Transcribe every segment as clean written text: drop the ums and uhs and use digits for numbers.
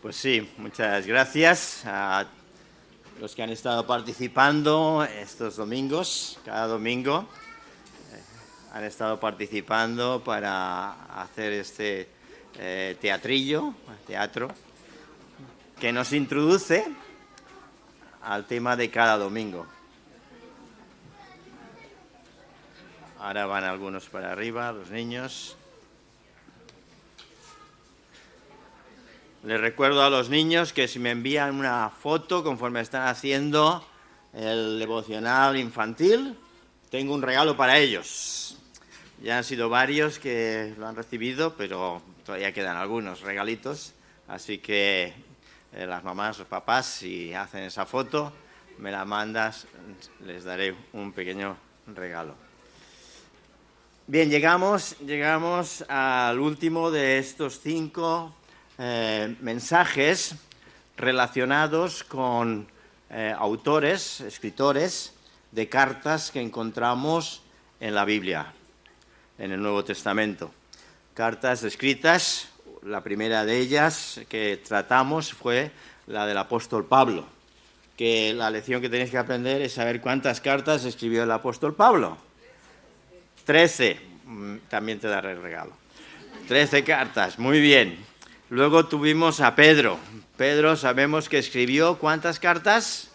Pues sí, muchas gracias a los que han estado participando estos domingos, cada domingo. Han estado participando para hacer este teatro, que nos introduce al tema de cada domingo. Ahora van algunos para arriba, los niños. Les recuerdo a los niños que si me envían una foto conforme están haciendo el devocional infantil, tengo un regalo para ellos. Ya han sido varios que lo han recibido, pero todavía quedan algunos regalitos. Así que las mamás, los papás, si hacen esa foto, me la mandas, les daré un pequeño regalo. Bien, llegamos al último de estos 5 mensajes relacionados con autores, escritores de cartas que encontramos en la Biblia, en el Nuevo Testamento. Cartas escritas, la primera de ellas que tratamos fue la del apóstol Pablo, que la lección que tenéis que aprender es saber cuántas cartas escribió el apóstol Pablo. 13, también te daré el regalo. 13 cartas, muy bien. Luego tuvimos a Pedro. Pedro sabemos que escribió ¿cuántas cartas?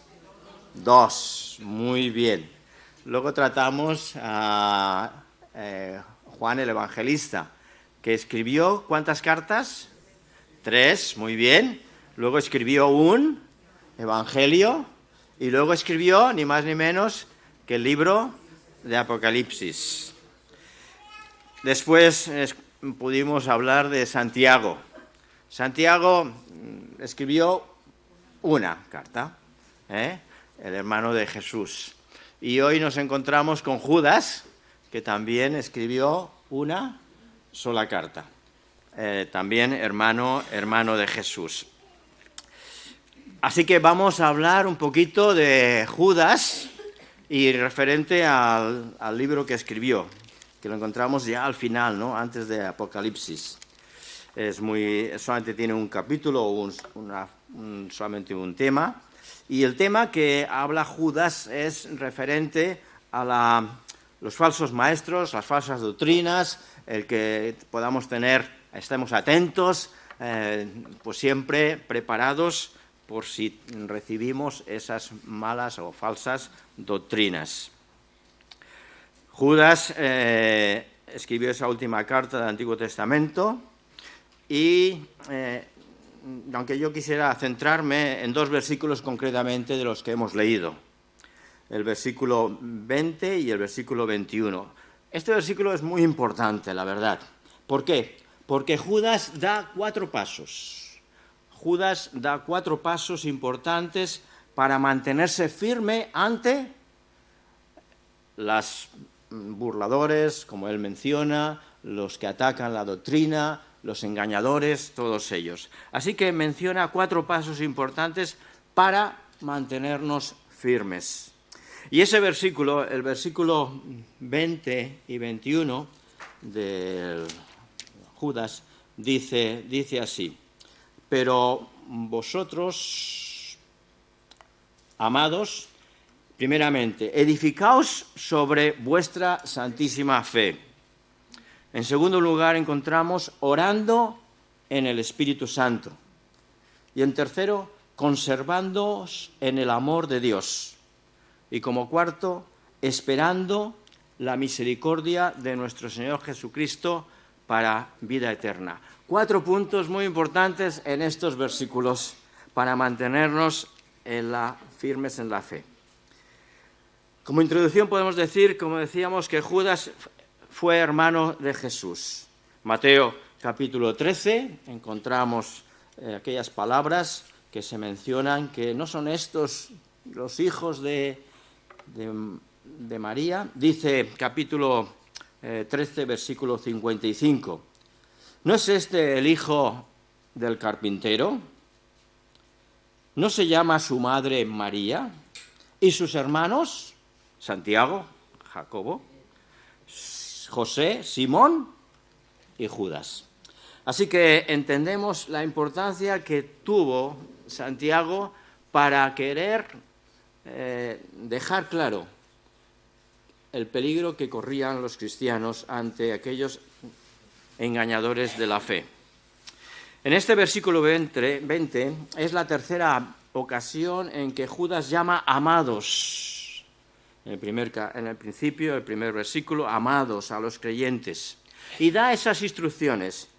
2, muy bien. Luego tratamos a Juan el Evangelista, que escribió ¿cuántas cartas? 3, muy bien. Luego escribió un evangelio y luego escribió ni más ni menos que el libro de Apocalipsis. Después pudimos hablar de Santiago. Santiago escribió una carta, el hermano de Jesús. Y hoy nos encontramos con Judas, que también escribió una sola carta. También hermano de Jesús. Así que vamos a hablar un poquito de Judas y referente al libro que escribió, que lo encontramos ya al final, ¿no? Antes de Apocalipsis. Solamente tiene un capítulo, solamente un tema. Y el tema que habla Judas es referente a los falsos maestros, las falsas doctrinas, el que estemos atentos, pues siempre preparados por si recibimos esas malas o falsas doctrinas. Judas escribió esa última carta del Antiguo Testamento y aunque yo quisiera centrarme en 2 versículos concretamente de los que hemos leído, el versículo 20 y el versículo 21. Este versículo es muy importante, la verdad. ¿Por qué? Porque Judas da 4 pasos. Judas da 4 pasos importantes para mantenerse firme ante los burladores, como él menciona, los que atacan la doctrina, los engañadores, todos ellos. Así que menciona 4 pasos importantes para mantenernos firmes. Y ese versículo, el versículo 20 y 21 de Judas, dice así: pero vosotros, amados, primeramente, edificaos sobre vuestra santísima fe. En segundo lugar, encontramos orando en el Espíritu Santo. Y en tercero, conservándoos en el amor de Dios. Y como cuarto, esperando la misericordia de nuestro Señor Jesucristo para vida eterna. 4 puntos muy importantes en estos versículos para mantenernos firmes en la fe. Como introducción podemos decir, como decíamos, que Judas fue hermano de Jesús. Mateo capítulo 13 encontramos aquellas palabras que se mencionan, que no son estos los hijos de María. Dice capítulo 13, versículo 55. ¿No es este el hijo del carpintero? ¿No se llama su madre María? ¿Y sus hermanos? Santiago, Jacobo, José, Simón y Judas. Así que entendemos la importancia que tuvo Santiago para querer dejar claro el peligro que corrían los cristianos ante aquellos engañadores de la fe. En este versículo 20 es la tercera ocasión en que Judas llama amados. En el principio, el primer versículo, amados a los creyentes. Y da esas instrucciones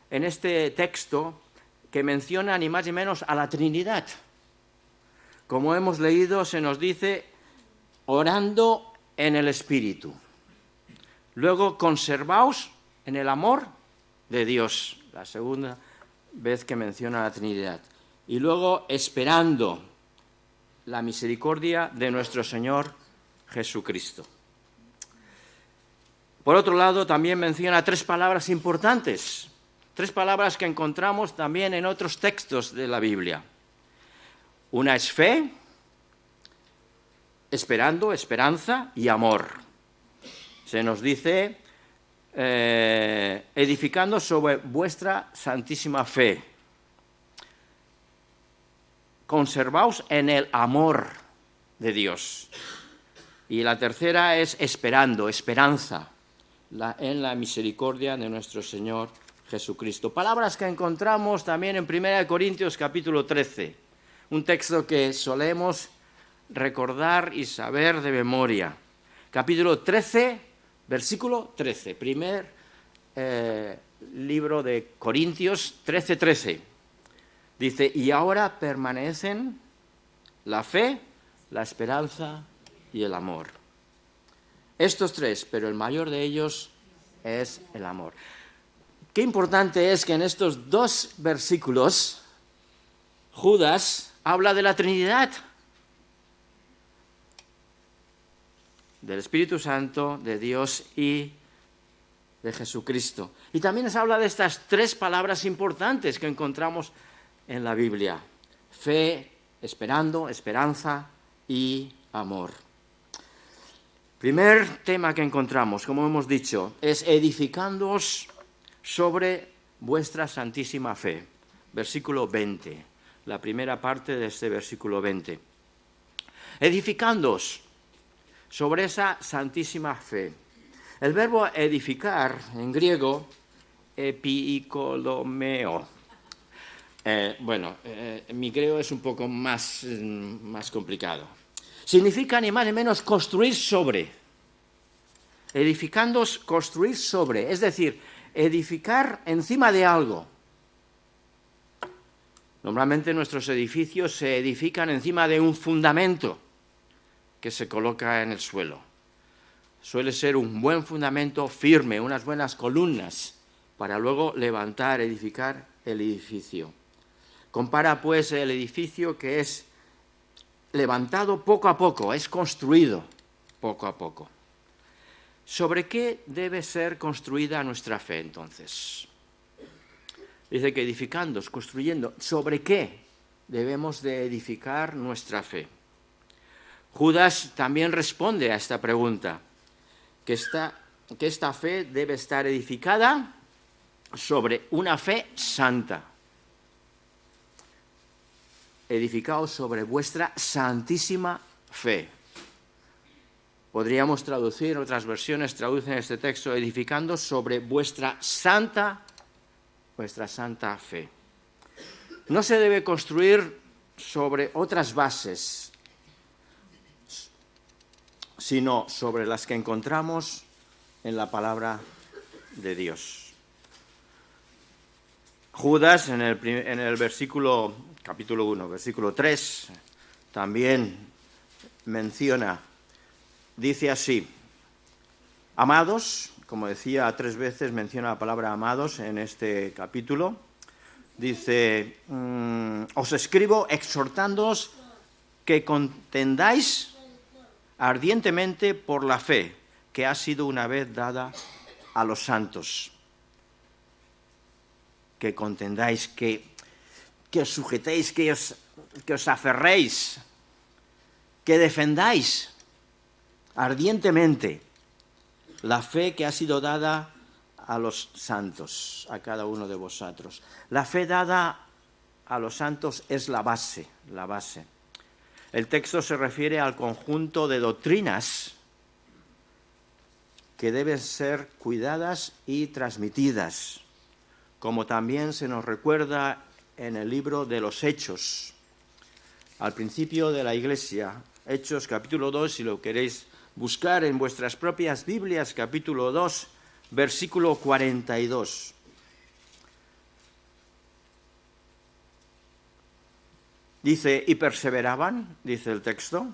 en este texto que mencionan ni más ni menos a la Trinidad. Como hemos leído, se nos dice orando en el Espíritu. Luego, conservaos en el amor de Dios, la segunda vez que menciona la Trinidad. Y luego, esperando la misericordia de nuestro Señor Jesucristo. Por otro lado, también menciona tres palabras importantes, tres palabras que encontramos también en otros textos de la Biblia. Una es fe, esperando, esperanza y amor. Se nos dice, edificando sobre vuestra santísima fe. Conservaos en el amor de Dios. Y la tercera es esperando, esperanza, en la misericordia de nuestro Señor Jesucristo. Palabras que encontramos también en 1 Corintios capítulo 13, un texto que solemos recordar y saber de memoria. Capítulo 13, versículo 13, primer libro de Corintios 13:13. Dice, y ahora permanecen la fe, la esperanza y el amor. Estos tres, pero el mayor de ellos es el amor. Qué importante es que en estos dos versículos Judas habla de la Trinidad, del Espíritu Santo, de Dios y de Jesucristo. Y también nos habla de estas tres palabras importantes que encontramos en la Biblia: fe, esperando, esperanza y amor. Primer tema que encontramos, como hemos dicho, es edificándoos sobre vuestra santísima fe. Versículo 20, la primera parte de este versículo 20. Edificándoos sobre esa santísima fe. El verbo edificar en griego, epikolomeo. Mi griego es un poco más complicado. Significa ni más ni menos construir sobre. Edificándoos, construir sobre. Es decir, edificar encima de algo. Normalmente nuestros edificios se edifican encima de un fundamento que se coloca en el suelo. Suele ser un buen fundamento firme, unas buenas columnas, para luego levantar, edificar el edificio. Compara pues el edificio que es levantado poco a poco, es construido poco a poco. ¿Sobre qué debe ser construida nuestra fe entonces? Dice que edificando, construyendo. ¿Sobre qué debemos de edificar nuestra fe? Judas también responde a esta pregunta, que esta fe debe estar edificada sobre una fe santa. Edificaos sobre vuestra santísima fe. Podríamos traducir, otras versiones traducen este texto, edificando sobre vuestra santa fe. No se debe construir sobre otras bases, sino sobre las que encontramos en la palabra de Dios. Judas, en el versículo, capítulo 1, versículo 3, también menciona, dice así: amados, como decía 3 veces, menciona la palabra amados en este capítulo, dice, os escribo exhortándoos que contendáis ardientemente por la fe que ha sido una vez dada a los santos. Que contendáis, que os sujetéis, que os aferréis, que defendáis ardientemente la fe que ha sido dada a los santos, a cada uno de vosotros. La fe dada a los santos es la base, la base. El texto se refiere al conjunto de doctrinas que deben ser cuidadas y transmitidas, como también se nos recuerda en el libro de los Hechos, al principio de la Iglesia, Hechos capítulo 2, si lo queréis buscar en vuestras propias Biblias, capítulo 2, versículo 42. Dice, y perseveraban, dice el texto,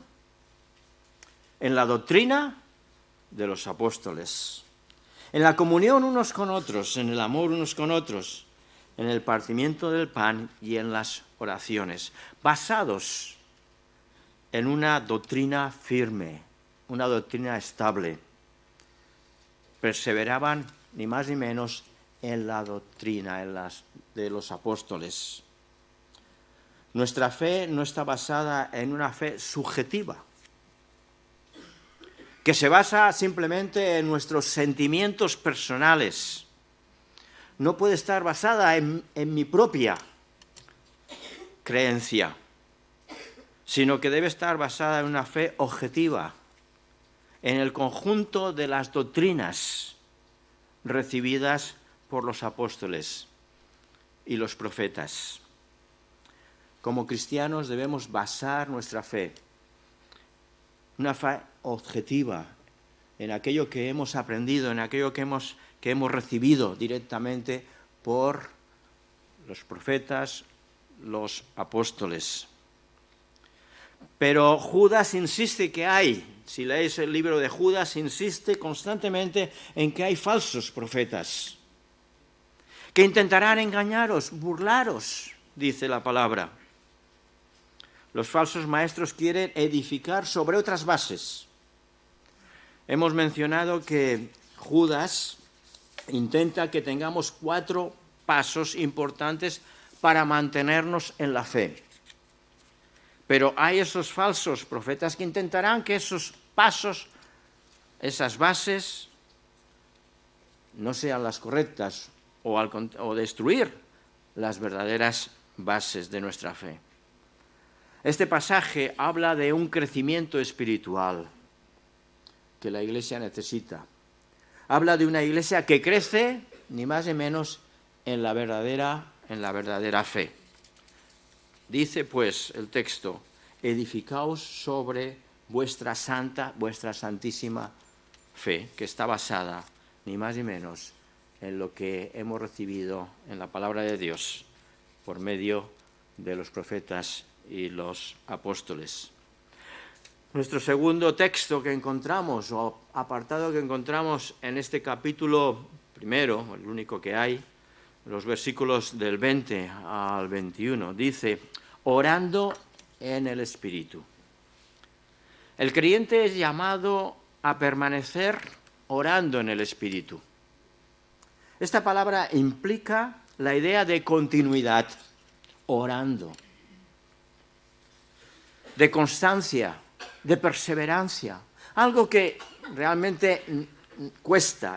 en la doctrina de los apóstoles, en la comunión unos con otros, en el amor unos con otros, en el partimiento del pan y en las oraciones, basados en una doctrina firme, una doctrina estable. Perseveraban ni más ni menos en la doctrina de los apóstoles. Nuestra fe no está basada en una fe subjetiva, que se basa simplemente en nuestros sentimientos personales. No puede estar basada en mi propia creencia, sino que debe estar basada en una fe objetiva, en el conjunto de las doctrinas recibidas por los apóstoles y los profetas. Como cristianos debemos basar nuestra fe, una fe objetiva, en aquello que hemos aprendido, en aquello que hemos recibido directamente por los profetas, los apóstoles. Pero Judas insiste que si leéis el libro de Judas, insiste constantemente en que hay falsos profetas, que intentarán engañaros, burlaros, dice la palabra. Los falsos maestros quieren edificar sobre otras bases. Hemos mencionado que Judas intenta que tengamos 4 pasos importantes para mantenernos en la fe. Pero hay esos falsos profetas que intentarán que esos pasos, esas bases, no sean las correctas o destruir las verdaderas bases de nuestra fe. Este pasaje habla de un crecimiento espiritual que la Iglesia necesita. Habla de una Iglesia que crece, ni más ni menos, en la verdadera fe. Dice pues el texto, edificaos sobre vuestra santísima fe, que está basada, ni más ni menos, en lo que hemos recibido en la palabra de Dios por medio de los profetas y los apóstoles. Nuestro segundo texto que encontramos, o apartado que encontramos en este capítulo primero, el único que hay, los versículos del 20 al 21, dice, orando en el Espíritu. El creyente es llamado a permanecer orando en el Espíritu. Esta palabra implica la idea de continuidad, orando, de constancia, de perseverancia, algo que realmente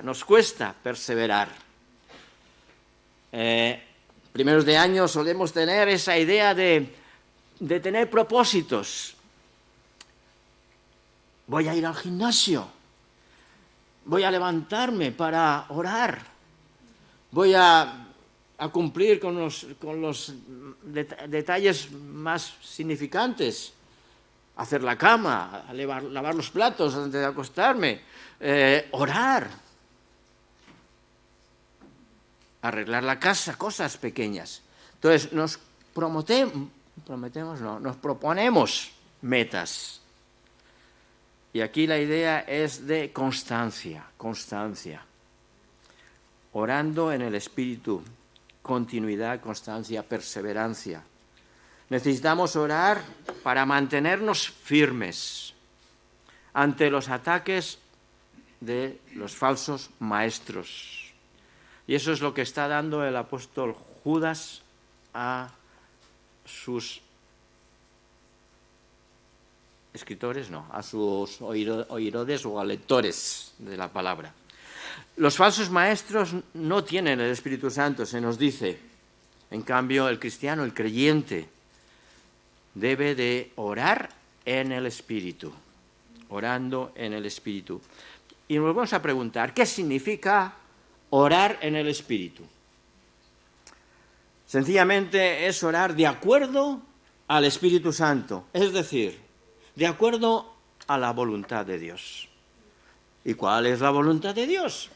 nos cuesta perseverar. Primeros de año solemos tener esa idea de tener propósitos. Voy a ir al gimnasio, voy a levantarme para orar, voy a cumplir con los detalles más significantes, hacer la cama, lavar los platos antes de acostarme, orar, arreglar la casa, cosas pequeñas. Entonces nos proponemos metas. Y aquí la idea es de constancia. Orando en el Espíritu, continuidad, constancia, perseverancia. Necesitamos orar para mantenernos firmes ante los ataques de los falsos maestros. Y eso es lo que está dando el apóstol Judas a sus escritores, a sus oidores o a lectores de la palabra. Los falsos maestros no tienen el Espíritu Santo, se nos dice. En cambio, el cristiano, el creyente, debe de orar en el Espíritu, orando en el Espíritu. Y nos vamos a preguntar, ¿qué significa orar en el Espíritu? Sencillamente es orar de acuerdo al Espíritu Santo, es decir, de acuerdo a la voluntad de Dios. ¿Y cuál es la voluntad de Dios?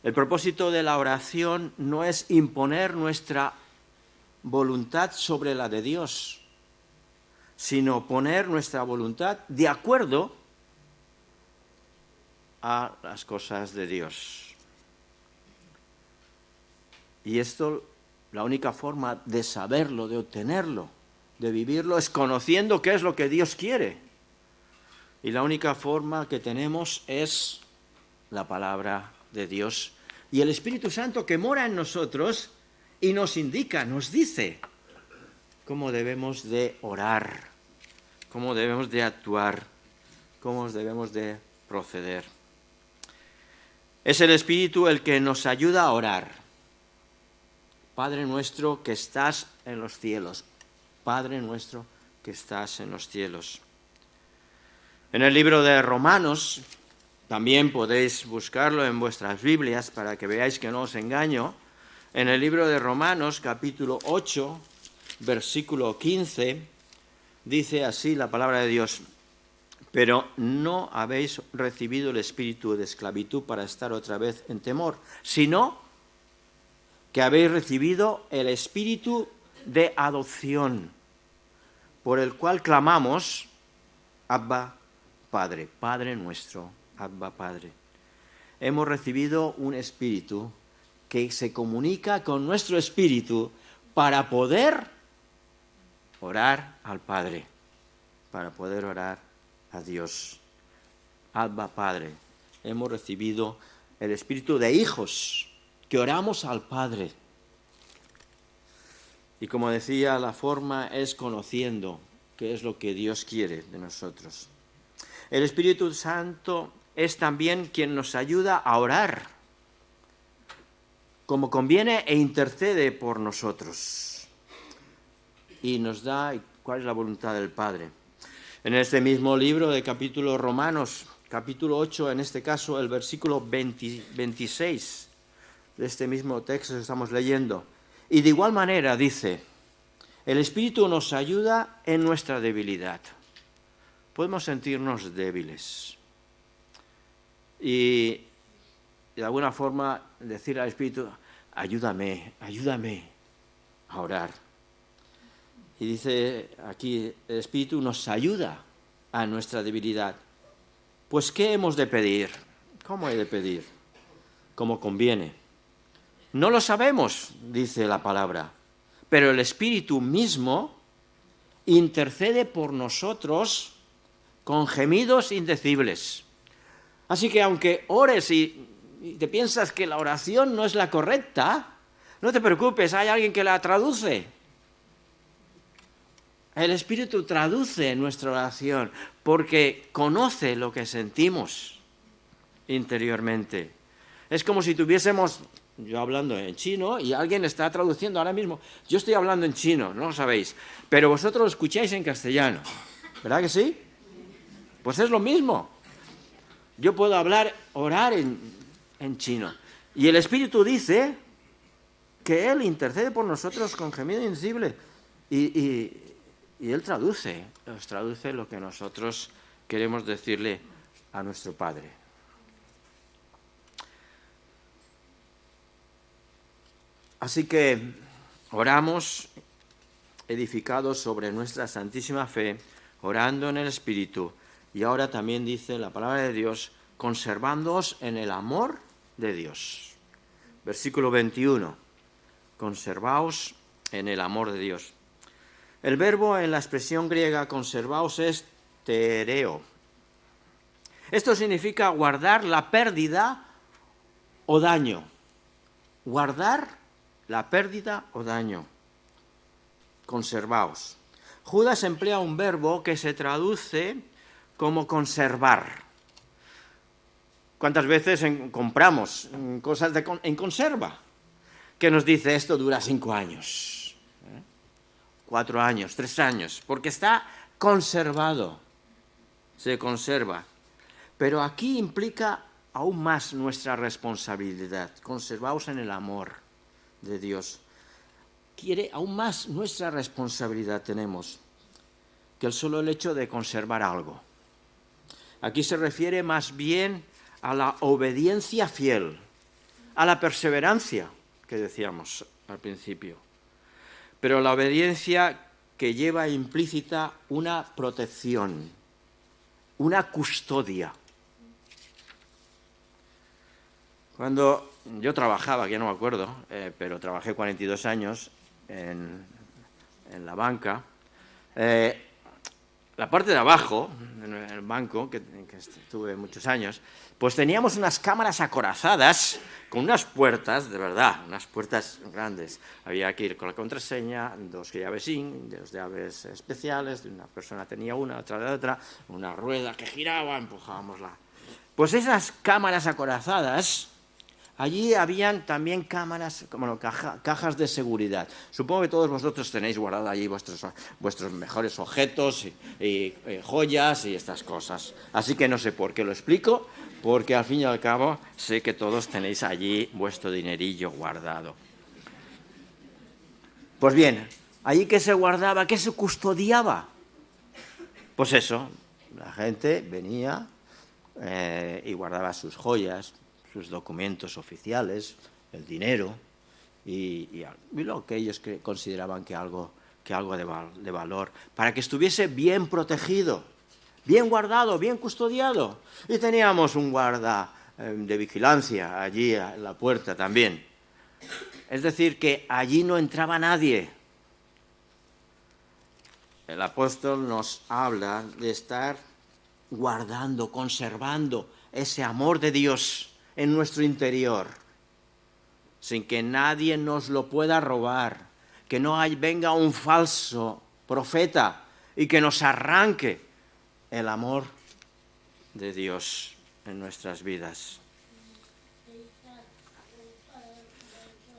El propósito de la oración no es imponer nuestra voluntad sobre la de Dios, sino poner nuestra voluntad de acuerdo a las cosas de Dios. Y esto, la única forma de saberlo, de obtenerlo, de vivirlo, es conociendo qué es lo que Dios quiere. Y la única forma que tenemos es la palabra de Dios. Y el Espíritu Santo que mora en nosotros y nos indica, nos dice cómo debemos de orar, cómo debemos de actuar, cómo debemos de proceder. Es el Espíritu el que nos ayuda a orar. Padre nuestro que estás en los cielos. Padre nuestro que estás en los cielos. En el libro de Romanos, también podéis buscarlo en vuestras Biblias para que veáis que no os engaño. En el libro de Romanos, capítulo 8, versículo 15, dice así la palabra de Dios: pero no habéis recibido el espíritu de esclavitud para estar otra vez en temor, sino que habéis recibido el espíritu de adopción, por el cual clamamos, Abba, Padre, Padre nuestro, Abba, Padre. Hemos recibido un espíritu que se comunica con nuestro espíritu para poder orar al Padre, para poder orar a Dios. Abba, Padre. Hemos recibido el espíritu de hijos, que oramos al Padre. Y como decía, la forma es conociendo qué es lo que Dios quiere de nosotros. El Espíritu Santo es también quien nos ayuda a orar como conviene e intercede por nosotros. Y nos da cuál es la voluntad del Padre. En este mismo libro de capítulo Romanos, capítulo 8, en este caso el versículo 26, de este mismo texto que estamos leyendo. Y de igual manera dice, el Espíritu nos ayuda en nuestra debilidad. Podemos sentirnos débiles. Y de alguna forma decir al Espíritu, ayúdame a orar. Y dice aquí, el Espíritu nos ayuda a nuestra debilidad. Pues, ¿qué hemos de pedir? ¿Cómo he de pedir? Como conviene. No lo sabemos, dice la palabra, pero el Espíritu mismo intercede por nosotros con gemidos indecibles. Así que aunque ores y te piensas que la oración no es la correcta, no te preocupes, hay alguien que la traduce. El Espíritu traduce nuestra oración porque conoce lo que sentimos interiormente. Es como si tuviésemos, yo hablando en chino y alguien está traduciendo ahora mismo. Yo estoy hablando en chino, no lo sabéis, pero vosotros lo escucháis en castellano, ¿verdad que sí? Pues es lo mismo. Yo puedo orar en chino. Y el Espíritu dice que Él intercede por nosotros con gemido indecible. Y Él nos traduce lo que nosotros queremos decirle a nuestro Padre. Así que oramos edificados sobre nuestra santísima fe, orando en el Espíritu, y ahora también dice la palabra de Dios, conservándoos en el amor de Dios. Versículo 21, conservaos en el amor de Dios. El verbo en la expresión griega conservaos es tereo. Esto significa guardar la pérdida o daño. Guardar la pérdida o daño. Conservaos. Judas emplea un verbo que se traduce como conservar. ¿Cuántas veces compramos cosas en conserva? Que nos dice esto dura 5 años, 4 años, 3 años, porque está conservado, se conserva. Pero aquí implica aún más nuestra responsabilidad. Conservaos en el amor de Dios. Quiere aún más nuestra responsabilidad tenemos que el solo hecho de conservar algo. Aquí se refiere más bien a la obediencia fiel, a la perseverancia que decíamos al principio. Pero la obediencia que lleva implícita una protección, una custodia. Cuando yo trabajaba, que ya no me acuerdo, pero trabajé 42 años en la banca, la parte de abajo, en el banco, que estuve muchos años, pues teníamos unas cámaras acorazadas con unas puertas, de verdad, unas puertas grandes. Había que ir con la contraseña, 2 llaves IN, 2 llaves especiales, una persona tenía una, otra de otra, una rueda que giraba, empujábamos la... Pues esas cámaras acorazadas, allí habían también cámaras, bueno, cajas de seguridad. Supongo que todos vosotros tenéis guardado allí vuestros mejores objetos y joyas y estas cosas. Así que no sé por qué lo explico, porque al fin y al cabo sé que todos tenéis allí vuestro dinerillo guardado. Pues bien, allí ¿qué se guardaba? ¿Qué se custodiaba? Pues eso, la gente venía y guardaba sus joyas, sus documentos oficiales, el dinero y lo que ellos consideraban que algo de valor, para que estuviese bien protegido, bien guardado, bien custodiado. Y teníamos un guarda de vigilancia allí en la puerta también. Es decir, que allí no entraba nadie. El apóstol nos habla de estar guardando, conservando ese amor de Dios en nuestro interior, sin que nadie nos lo pueda robar, que no venga un falso profeta y que nos arranque el amor de Dios en nuestras vidas.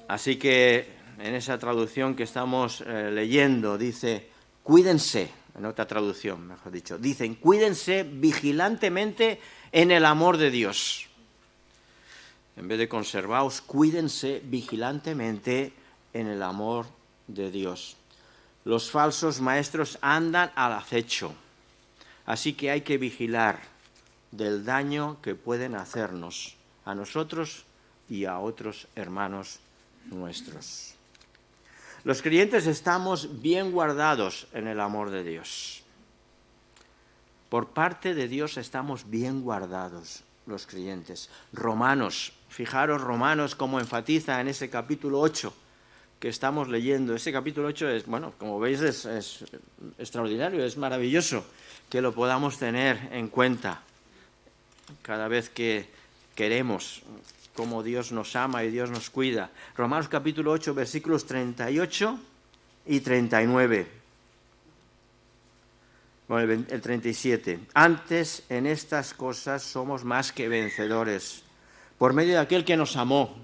Así que en esa traducción que estamos leyendo dice, cuídense, en otra traducción mejor dicho, dicen, cuídense vigilantemente en el amor de Dios. En vez de conservaos, cuídense vigilantemente en el amor de Dios. Los falsos maestros andan al acecho, así que hay que vigilar del daño que pueden hacernos a nosotros y a otros hermanos nuestros. Los creyentes estamos bien guardados en el amor de Dios. Por parte de Dios estamos bien guardados los creyentes. Romanos, fijaros Romanos cómo enfatiza en ese capítulo 8 que estamos leyendo. Ese capítulo 8 es, bueno, como veis es extraordinario, es maravilloso que lo podamos tener en cuenta cada vez que queremos cómo Dios nos ama y Dios nos cuida. Romanos capítulo 8, versículos 38 y 39. Bueno, el 37. Antes en estas cosas somos más que vencedores, por medio de aquel que nos amó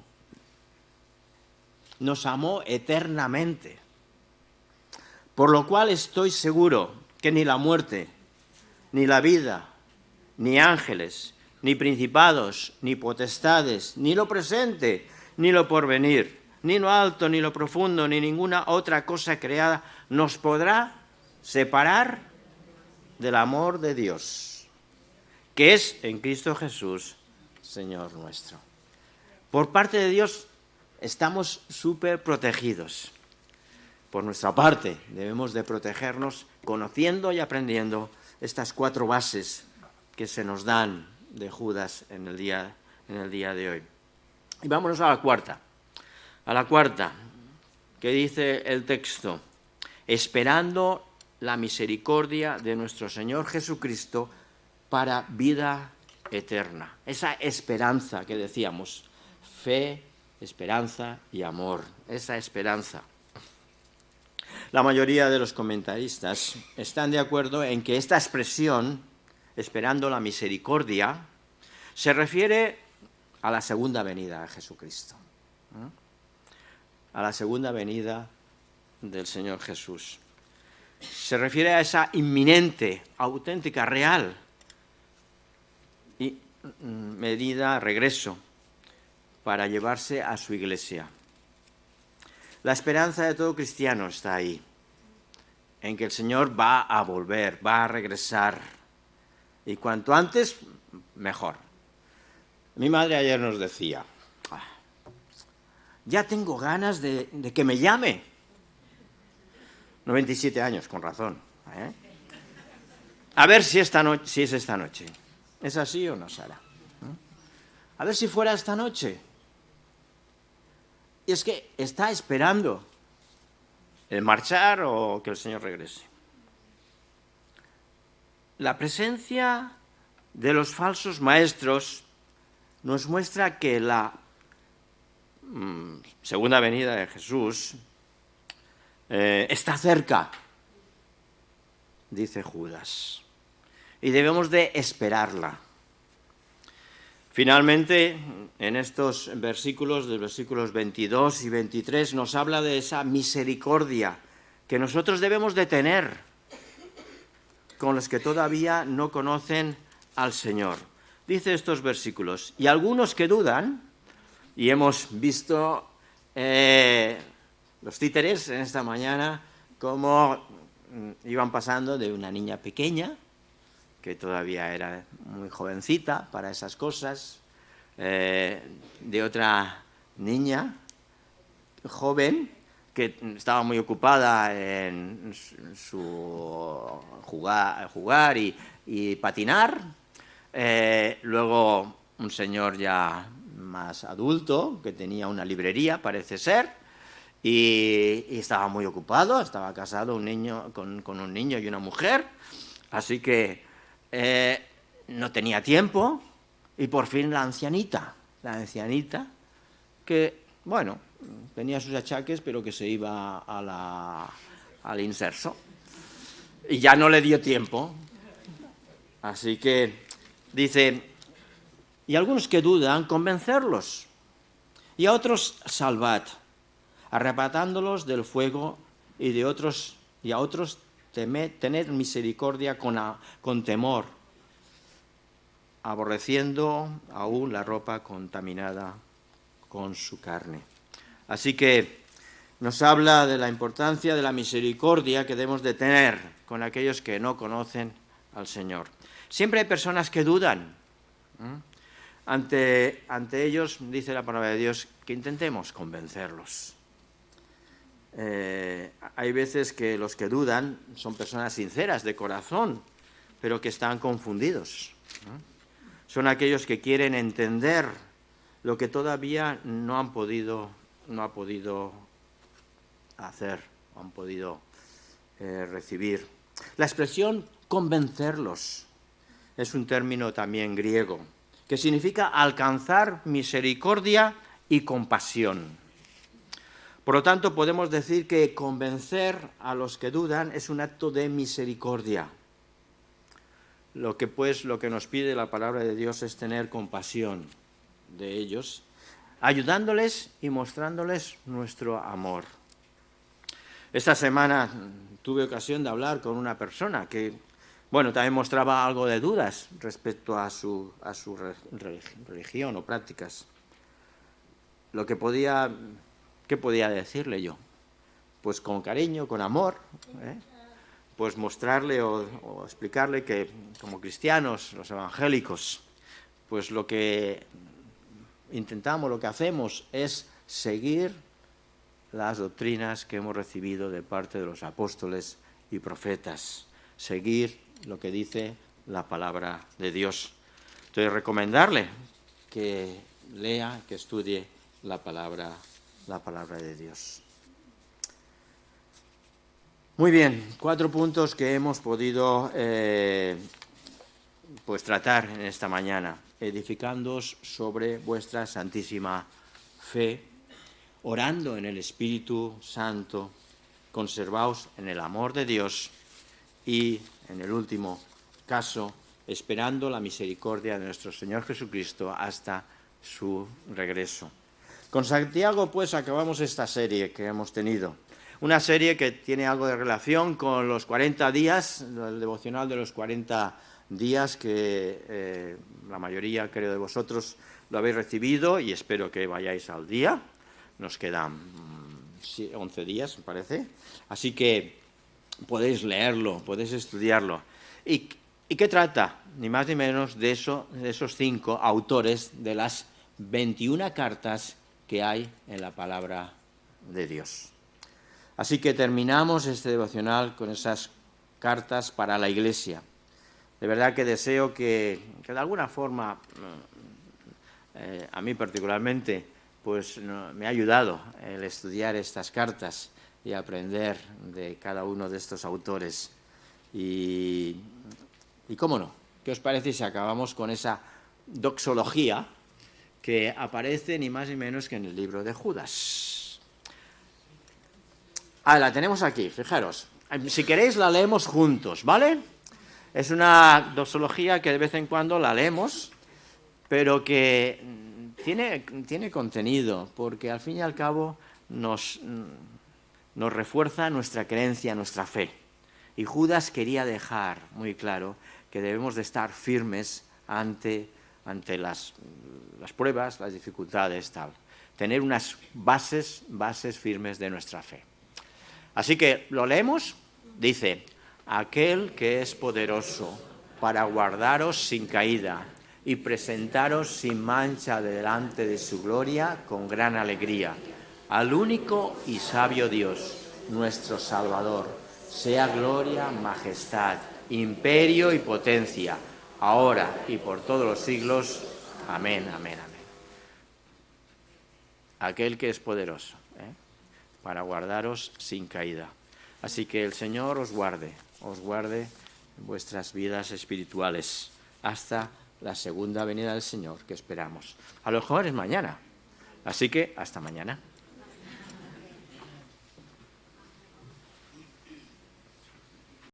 eternamente. Por lo cual estoy seguro que ni la muerte, ni la vida, ni ángeles, ni principados, ni potestades, ni lo presente, ni lo porvenir, ni lo alto, ni lo profundo, ni ninguna otra cosa creada nos podrá separar del amor de Dios, que es en Cristo Jesús, Señor nuestro. Por parte de Dios estamos súper protegidos. Por nuestra parte debemos de protegernos conociendo y aprendiendo estas 4 bases que se nos dan de Judas en el día de hoy. Y vámonos a la cuarta, que dice el texto, esperando la misericordia de nuestro Señor Jesucristo para vida eterna. Esa esperanza que decíamos, fe, esperanza y amor, esa esperanza. La mayoría de los comentaristas están de acuerdo en que esta expresión, esperando la misericordia, Se refiere a la segunda venida de Jesucristo, a la segunda venida del Señor Jesús. Se refiere a esa inminente, auténtica, real y medida, regreso, para llevarse a su iglesia. La esperanza de todo cristiano está ahí, en que el Señor va a volver, va a regresar, y cuanto antes, mejor. Mi madre ayer nos decía, ya tengo ganas de que me llame. 97 años, con razón. A ver si es esta noche. ¿Es así o no, Sara? A ver si fuera esta noche. Y es que está esperando el marchar o que el Señor regrese. La presencia de los falsos maestros nos muestra que la segunda venida de Jesús está cerca, dice Judas, y debemos de esperarla. Finalmente, en estos versículos, de versículos 22 y 23, nos habla de esa misericordia que nosotros debemos de tener con los que todavía no conocen al Señor. Dice estos versículos, y algunos que dudan, y hemos visto los títeres en esta mañana, cómo iban pasando de una niña pequeña, que todavía era muy jovencita para esas cosas, de otra niña joven que estaba muy ocupada en su jugar y patinar. Luego un señor ya más adulto que tenía una librería, parece ser, y estaba muy ocupado, estaba casado con un niño y una mujer, así que no tenía tiempo. Y por fin la ancianita que, bueno, tenía sus achaques, pero que se iba al inserso. Y ya no le dio tiempo. Así que dice, y algunos que dudan, convencerlos. Y a otros salvad, arrebatándolos del fuego, y a otros tened misericordia con temor, aborreciendo aún la ropa contaminada con su carne. Así que nos habla de la importancia de la misericordia que debemos de tener con aquellos que no conocen al Señor. Siempre hay personas que dudan. Ante ellos, dice la palabra de Dios, que intentemos convencerlos. Hay veces que los que dudan son personas sinceras de corazón, pero que están confundidos. Son aquellos que quieren entender lo que todavía no han podido hacer, no han podido recibir. La expresión convencerlos es un término también griego, que significa alcanzar misericordia y compasión. Por lo tanto, podemos decir que convencer a los que dudan es un acto de misericordia. Lo que nos pide la palabra de Dios es tener compasión de ellos, ayudándoles y mostrándoles nuestro amor. Esta semana tuve ocasión de hablar con una persona que, también mostraba algo de dudas respecto a su religión o prácticas. ¿Qué podía decirle yo? Pues con cariño, con amor, pues mostrarle o explicarle que como cristianos, los evangélicos, pues lo que intentamos, lo que hacemos es seguir las doctrinas que hemos recibido de parte de los apóstoles y profetas, seguir lo que dice la palabra de Dios. Entonces, recomendarle que lea, que estudie la palabra de Dios. Muy bien, 4 puntos que hemos podido tratar en esta mañana, edificándoos sobre vuestra santísima fe, orando en el Espíritu Santo, conservaos en el amor de Dios y, en el último caso, esperando la misericordia de nuestro Señor Jesucristo hasta su regreso. Con Santiago, pues, acabamos esta serie que hemos tenido. Una serie que tiene algo de relación con los 40 días, el devocional de los 40 días que la mayoría, creo, de vosotros lo habéis recibido y espero que vayáis al día. Nos quedan 11 días, me parece. Así que podéis leerlo, podéis estudiarlo. ¿Y qué trata? Ni más ni menos de esos 5 autores de las 21 cartas que hay en la palabra de Dios. Así que terminamos este devocional con esas cartas para la Iglesia. De verdad que deseo que de alguna forma, a mí particularmente, pues me ha ayudado el estudiar estas cartas y aprender de cada uno de estos autores. Y cómo no, ¿qué os parece si acabamos con esa doxología que aparece ni más ni menos que en el libro de Judas? La tenemos aquí, fijaros. Si queréis la leemos juntos, ¿vale? Es una doxología que de vez en cuando la leemos, pero que tiene contenido, porque al fin y al cabo nos refuerza nuestra creencia, nuestra fe. Y Judas quería dejar muy claro que debemos de estar firmes ante las pruebas, las dificultades, tal. Tener unas bases firmes de nuestra fe. Así que lo leemos. Dice: aquel que es poderoso para guardaros sin caída y presentaros sin mancha delante de su gloria con gran alegría. Al único y sabio Dios, nuestro Salvador, sea gloria, majestad, imperio y potencia, ahora y por todos los siglos. Amén, amén, amén. Aquel que es poderoso, para guardaros sin caída. Así que el Señor os guarde en vuestras vidas espirituales hasta la segunda venida del Señor que esperamos. A lo mejor es mañana. Así que hasta mañana.